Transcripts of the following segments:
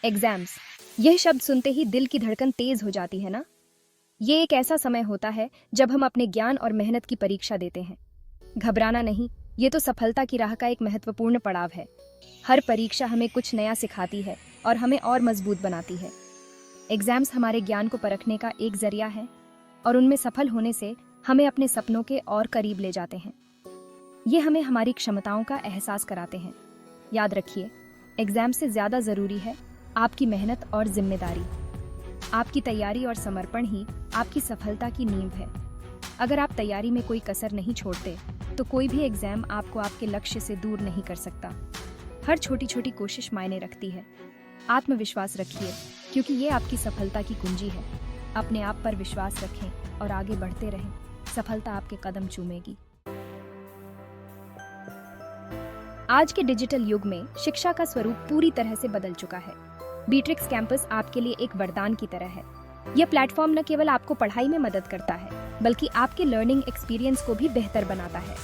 Exams, यह शब्द सुनते ही दिल की धड़कन तेज हो जाती है ना। ये एक ऐसा समय होता है जब हम अपने ज्ञान और मेहनत की परीक्षा देते हैं। घबराना नहीं, ये तो सफलता की राह का एक महत्वपूर्ण पड़ाव है। हर परीक्षा हमें कुछ नया सिखाती है और हमें और मजबूत बनाती है। एग्जाम्स हमारे ज्ञान को परखने का एक जरिया है और उनमें सफल होने से हमें अपने सपनों के और करीब ले जाते हैं। ये हमें हमारी क्षमताओं का एहसास कराते हैं। याद रखिए, एग्जाम से ज्यादा जरूरी है आपकी मेहनत और जिम्मेदारी। आपकी तैयारी और समर्पण ही आपकी सफलता की नींव है। अगर आप तैयारी में कोई कसर नहीं छोड़ते तो कोई भी एग्जाम आपको आपके लक्ष्य से दूर नहीं कर सकता। हर छोटी छोटी कोशिश मायने रखती है। आत्मविश्वास रखिए, क्योंकि ये आपकी सफलता की कुंजी है। अपने आप पर विश्वास रखें और आगे बढ़ते रहें। सफलता आपके कदम चूमेगी। आज के डिजिटल युग में शिक्षा का स्वरूप पूरी तरह से बदल चुका है। बीट्रिक्स कैंपस आपके लिए एक वरदान की तरह है। यह प्लेटफॉर्म न केवल आपको पढ़ाई में मदद करता है, बल्कि आपके लर्निंग एक्सपीरियंस को भी बेहतर बनाता है।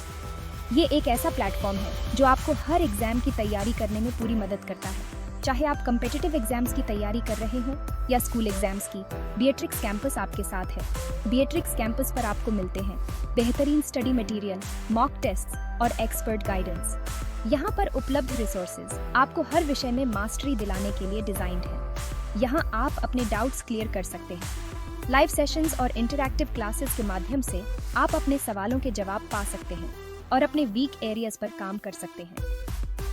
ये एक ऐसा प्लेटफॉर्म है जो आपको हर एग्जाम की तैयारी करने में पूरी मदद करता है। चाहे आप कम्पिटिटिव एग्जाम्स की तैयारी कर रहे हो या स्कूल एग्जाम्स की, बीट्रिक्स कैंपस आपके साथ है। बीट्रिक्स कैंपस पर आपको मिलते हैं बेहतरीन स्टडी मटेरियल, मॉक टेस्ट्स और एक्सपर्ट गाइडेंस। यहाँ पर उपलब्ध रिसोर्सेज आपको हर विषय में मास्टरी दिलाने के लिए डिजाइंड है। यहाँ आप अपने डाउट्स क्लियर कर सकते हैं। लाइव सेशंस और इंटरैक्टिव क्लासेस के माध्यम से आप अपने सवालों के जवाब पा सकते हैं और अपने वीक एरियाज पर काम कर सकते हैं।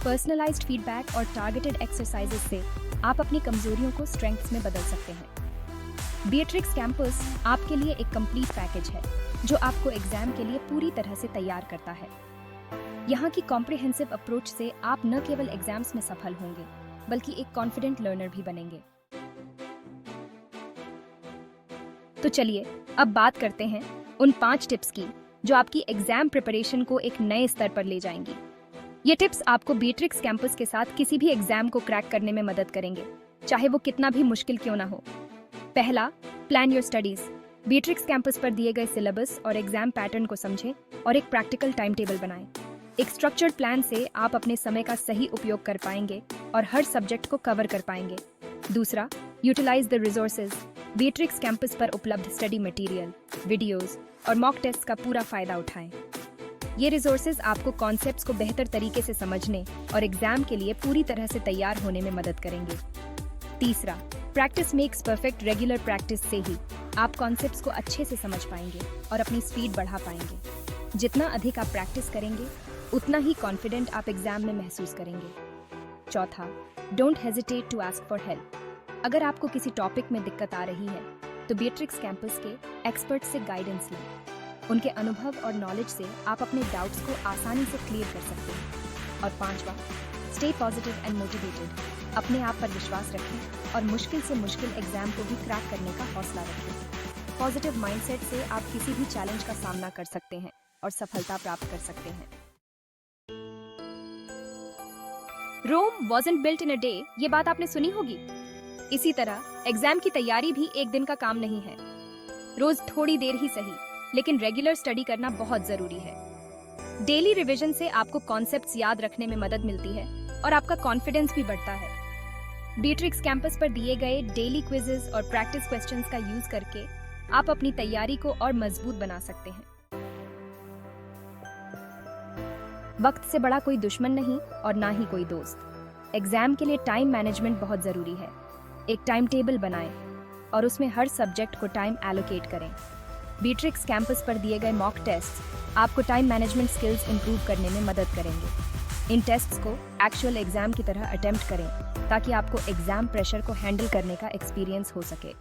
पर्सनलाइज्ड फीडबैक और टारगेटेड एक्सरसाइजेस से आप अपनी कमजोरियों को स्ट्रेंथ्स में बदल सकते हैं। बीट्रिक्स कैंपस आपके लिए एक कंप्लीट पैकेज है जो आपको एग्जाम के लिए पूरी तरह से तैयार करता है। यहाँ की कॉम्प्रिहेंसिव अप्रोच से आप न केवल एग्जाम्स में सफल होंगे, बल्कि एक कॉन्फिडेंट लर्नर भी बनेंगे। तो चलिए अब बात करते हैं उन 5 टिप्स की जो आपकी एग्जाम प्रिपरेशन को एक नए स्तर पर ले जाएंगी। ये टिप्स आपको बीट्रिक्स कैंपस के साथ किसी भी एग्जाम को क्रैक करने में मदद करेंगे, चाहे वो कितना भी मुश्किल क्यों ना हो। पहला, plan your studies. Beatrix campus पर दिए गए सिलेबस और एग्जाम पैटर्न को समझें और एक प्रैक्टिकल टाइम टेबल बनाएं। एक स्ट्रक्चर्ड प्लान से आप अपने समय का सही उपयोग कर पाएंगे और हर सब्जेक्ट को कवर कर पाएंगे। दूसरा, utilise the resources. Beatrix campus पर उपलब्ध स्टडी मटेरियल, वीडियोस और मॉक टेस्ट का पूरा फायदा उठाएं। ये रिसोर्सेज आपको कॉन्सेप्ट्स को बेहतर तरीके से समझने और एग्जाम के लिए पूरी तरह से तैयार होने में मदद करेंगे। तीसरा, practice makes perfect. Regular practice से ही आप कॉन्सेप्ट्स को अच्छे से समझ पाएंगे और अपनी स्पीड बढ़ा पाएंगे। जितना अधिक आप प्रैक्टिस करेंगे, उतना ही कॉन्फिडेंट आप एग्जाम में महसूस करेंगे। चौथा, don't hesitate to ask for help. अगर आपको किसी टॉपिक में दिक्कत आ रही है तो बीट्रिक्स कैंपस के एक्सपर्ट से गाइडेंस लें। उनके अनुभव और नॉलेज से आप अपने डाउट्स को आसानी से क्लियर कर सकते हैं। और पांचवा, स्टे पॉजिटिव एंड मोटिवेटेड। अपने आप पर विश्वास रखें और मुश्किल से मुश्किल एग्जाम को भी क्रैक करने का हौसला रखें। पॉजिटिव माइंडसेट से आप किसी भी चैलेंज का सामना कर सकते हैं और सफलता प्राप्त कर सकते हैं। रोम wasn't built in a day, ये बात आपने सुनी होगी। इसी तरह एग्जाम की तैयारी भी एक दिन का काम नहीं है। रोज थोड़ी देर ही सही, लेकिन रेगुलर स्टडी करना बहुत जरूरी है। डेली रिवीजन से आपको कॉन्सेप्ट्स याद रखने में मदद मिलती है और आपका कॉन्फिडेंस भी बढ़ता है। बीट्रिक्स कैंपस पर दिए गए डेली क्विजेस और प्रैक्टिस क्वेश्चंस का यूज करके आप अपनी तैयारी को और मजबूत बना सकते हैं। वक्त से बड़ा कोई दुश्मन नहीं और ना ही कोई दोस्त। एग्जाम के लिए टाइम मैनेजमेंट बहुत जरूरी है। एक टाइम टेबल बनाएं और उसमें हर सब्जेक्ट को टाइम एलोकेट करें। बीट्रिक्स कैंपस पर दिए गए मॉक टेस्ट आपको टाइम मैनेजमेंट स्किल्स इंप्रूव करने में मदद करेंगे। इन टेस्ट्स को एक्चुअल एग्जाम की तरह अटेम्प्ट करें ताकि आपको एग्जाम प्रेशर को हैंडल करने का एक्सपीरियंस हो सके।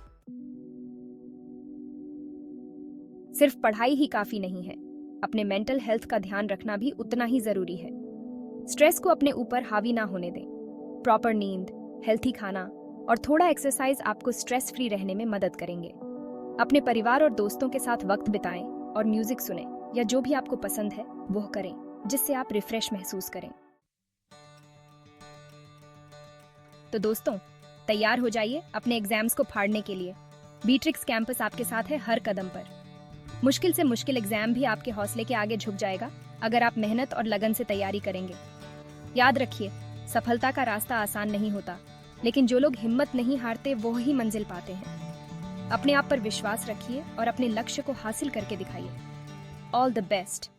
सिर्फ पढ़ाई ही काफी नहीं है, अपने मेंटल हेल्थ का ध्यान रखना भी उतना ही जरूरी है। स्ट्रेस को अपने ऊपर हावी ना होने दें। प्रॉपर नींद, हेल्थी खाना और थोड़ा एक्सरसाइज आपको स्ट्रेस फ्री रहने में मदद करेंगे। अपने परिवार और दोस्तों के साथ वक्त बिताएं और म्यूजिक सुनें या जो भी आपको पसंद है वो करें, जिससे आप रिफ्रेश महसूस करें। तो दोस्तों, तैयार हो जाइए अपने एग्जाम्स को फाड़ने के लिए। बीट्रिक्स कैंपस आपके साथ है हर कदम पर। मुश्किल से मुश्किल एग्जाम भी आपके हौसले के आगे झुक जाएगा अगर आप मेहनत और लगन से तैयारी करेंगे। याद रखिए, सफलता का रास्ता आसान नहीं होता, लेकिन जो लोग हिम्मत नहीं हारते वो ही मंजिल पाते हैं। अपने आप पर विश्वास रखिए और अपने लक्ष्य को हासिल करके दिखाइए। All the best.